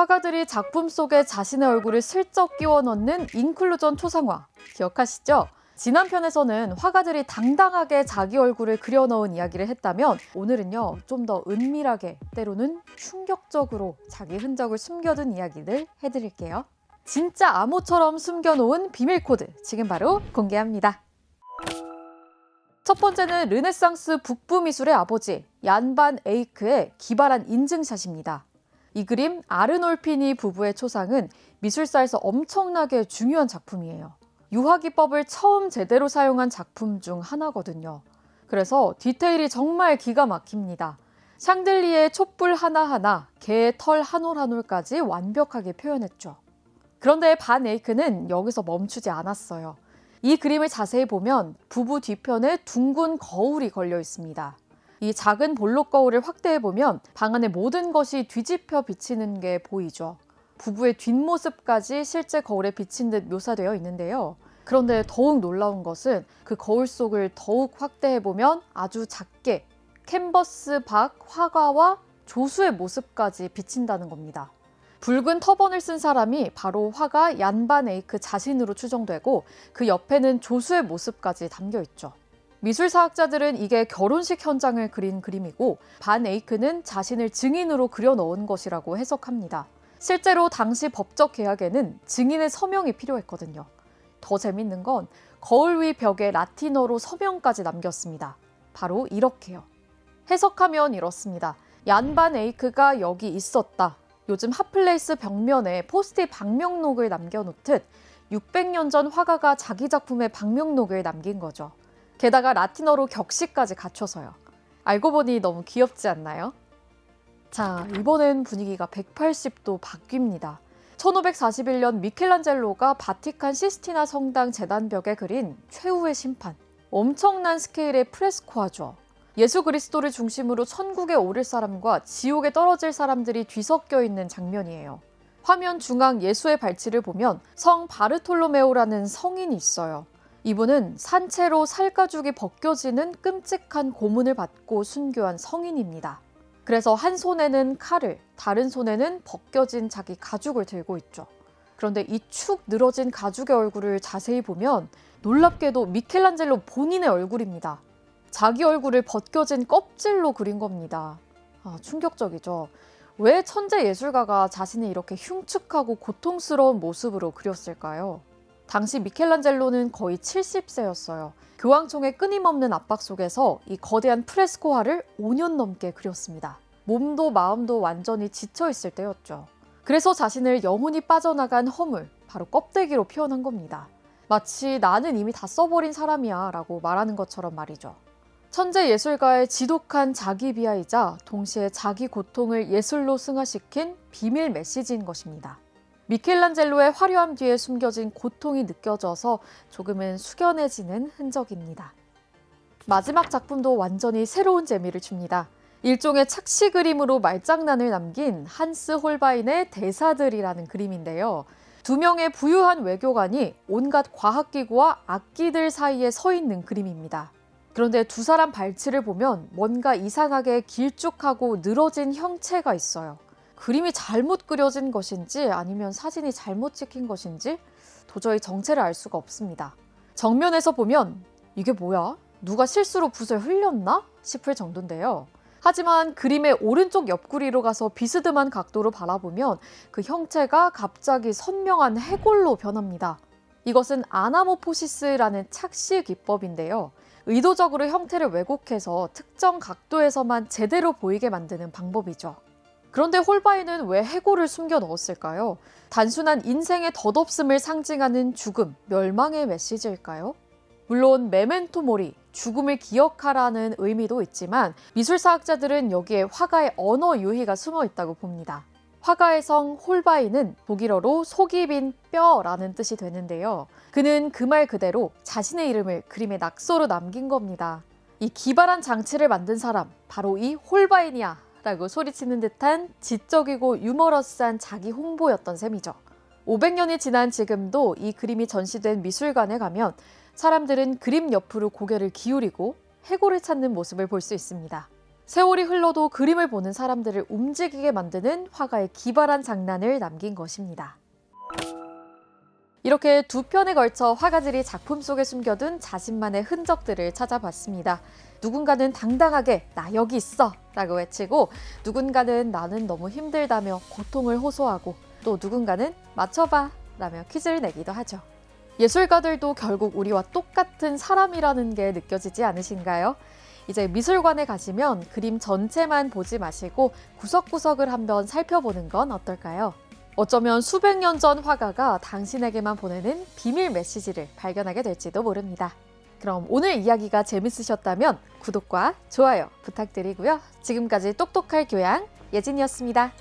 화가들이 작품 속에 자신의 얼굴을 슬쩍 끼워 넣는 인클루전 초상화 기억하시죠? 지난 편에서는 화가들이 당당하게 자기 얼굴을 그려 넣은 이야기를 했다면 오늘은요, 좀 더 은밀하게 때로는 충격적으로 자기 흔적을 숨겨둔 이야기를 해드릴게요. 진짜 암호처럼 숨겨놓은 비밀 코드 지금 바로 공개합니다. 첫 번째는 르네상스 북부 미술의 아버지 얀 반 에이크의 기발한 인증샷입니다. 이 그림 아르놀피니 부부의 초상은 미술사에서 엄청나게 중요한 작품이에요. 유화기법을 처음 제대로 사용한 작품 중 하나거든요. 그래서 디테일이 정말 기가 막힙니다. 샹들리에 촛불 하나하나, 개의 털 한 올 한 올까지 완벽하게 표현했죠. 그런데 반 에이크는 여기서 멈추지 않았어요. 이 그림을 자세히 보면 부부 뒤편에 둥근 거울이 걸려 있습니다. 이 작은 볼록 거울을 확대해보면 방 안의 모든 것이 뒤집혀 비치는 게 보이죠. 부부의 뒷모습까지 실제 거울에 비친 듯 묘사되어 있는데요. 그런데 더욱 놀라운 것은 그 거울 속을 더욱 확대해보면 아주 작게 캔버스 밖 화가와 조수의 모습까지 비친다는 겁니다. 붉은 터번을 쓴 사람이 바로 화가 얀 반 에이크 자신으로 추정되고 그 옆에는 조수의 모습까지 담겨 있죠. 미술사학자들은 이게 결혼식 현장을 그린 그림이고 반 에이크는 자신을 증인으로 그려 넣은 것이라고 해석합니다. 실제로 당시 법적 계약에는 증인의 서명이 필요했거든요. 더 재밌는 건 거울 위 벽에 라틴어로 서명까지 남겼습니다. 바로 이렇게요. 해석하면 이렇습니다. 얀 반 에이크가 여기 있었다. 요즘 핫플레이스 벽면에 포스트잇 방명록을 남겨놓듯 600년 전 화가가 자기 작품의 방명록을 남긴 거죠. 게다가 라틴어로 격식까지 갖춰서요. 알고 보니 너무 귀엽지 않나요? 자, 이번엔 분위기가 180도 바뀝니다. 1541년 미켈란젤로가 바티칸 시스티나 성당 제단벽에 그린 최후의 심판. 엄청난 스케일의 프레스코화죠. 예수 그리스도를 중심으로 천국에 오를 사람과 지옥에 떨어질 사람들이 뒤섞여 있는 장면이에요. 화면 중앙 예수의 발치를 보면 성 바르톨로메오라는 성인이 있어요. 이분은 산채로 살가죽이 벗겨지는 끔찍한 고문을 받고 순교한 성인입니다. 그래서 한 손에는 칼을, 다른 손에는 벗겨진 자기 가죽을 들고 있죠. 그런데 이 축 늘어진 가죽의 얼굴을 자세히 보면 놀랍게도 미켈란젤로 본인의 얼굴입니다. 자기 얼굴을 벗겨진 껍질로 그린 겁니다. 충격적이죠. 왜 천재 예술가가 자신을 이렇게 흉측하고 고통스러운 모습으로 그렸을까요? 당시 미켈란젤로는 거의 70세였어요. 교황청의 끊임없는 압박 속에서 이 거대한 프레스코화를 5년 넘게 그렸습니다. 몸도 마음도 완전히 지쳐있을 때였죠. 그래서 자신을 영혼이 빠져나간 허물, 바로 껍데기로 표현한 겁니다. 마치 나는 이미 다 써버린 사람이야 라고 말하는 것처럼 말이죠. 천재 예술가의 지독한 자기 비하이자 동시에 자기 고통을 예술로 승화시킨 비밀 메시지인 것입니다. 미켈란젤로의 화려함 뒤에 숨겨진 고통이 느껴져서 조금은 숙연해지는 흔적입니다. 마지막 작품도 완전히 새로운 재미를 줍니다. 일종의 착시 그림으로 말장난을 남긴 한스 홀바인의 대사들이라는 그림인데요. 두 명의 부유한 외교관이 온갖 과학기구와 악기들 사이에 서 있는 그림입니다. 그런데 두 사람 발치를 보면 뭔가 이상하게 길쭉하고 늘어진 형체가 있어요. 그림이 잘못 그려진 것인지 아니면 사진이 잘못 찍힌 것인지 도저히 정체를 알 수가 없습니다. 정면에서 보면 이게 뭐야? 누가 실수로 붓을 흘렸나? 싶을 정도인데요. 하지만 그림의 오른쪽 옆구리로 가서 비스듬한 각도로 바라보면 그 형체가 갑자기 선명한 해골로 변합니다. 이것은 아나모포시스라는 착시 기법인데요. 의도적으로 형태를 왜곡해서 특정 각도에서만 제대로 보이게 만드는 방법이죠. 그런데 홀바인은 왜 해골을 숨겨 넣었을까요? 단순한 인생의 덧없음을 상징하는 죽음, 멸망의 메시지일까요? 물론 메멘토 모리, 죽음을 기억하라는 의미도 있지만 미술사학자들은 여기에 화가의 언어 유희가 숨어 있다고 봅니다. 화가의 성 홀바인은 독일어로 속이 빈 뼈라는 뜻이 되는데요. 그는 그 말 그대로 자신의 이름을 그림의 낙서로 남긴 겁니다. 이 기발한 장치를 만든 사람, 바로 이 홀바인이야 라고 소리치는 듯한 지적이고 유머러스한 자기 홍보였던 셈이죠. 500년이 지난 지금도 이 그림이 전시된 미술관에 가면 사람들은 그림 옆으로 고개를 기울이고 해골을 찾는 모습을 볼 수 있습니다. 세월이 흘러도 그림을 보는 사람들을 움직이게 만드는 화가의 기발한 장난을 남긴 것입니다. 이렇게 두 편에 걸쳐 화가들이 작품 속에 숨겨둔 자신만의 흔적들을 찾아봤습니다. 누군가는 당당하게 나 여기 있어 라고 외치고, 누군가는 나는 너무 힘들다며 고통을 호소하고, 또 누군가는 맞춰봐 라며 퀴즈를 내기도 하죠. 예술가들도 결국 우리와 똑같은 사람이라는 게 느껴지지 않으신가요? 이제 미술관에 가시면 그림 전체만 보지 마시고 구석구석을 한번 살펴보는 건 어떨까요? 어쩌면 수백 년 전 화가가 당신에게만 보내는 비밀 메시지를 발견하게 될지도 모릅니다. 그럼 오늘 이야기가 재밌으셨다면 구독과 좋아요 부탁드리고요. 지금까지 똑똑할 교양 예진이었습니다.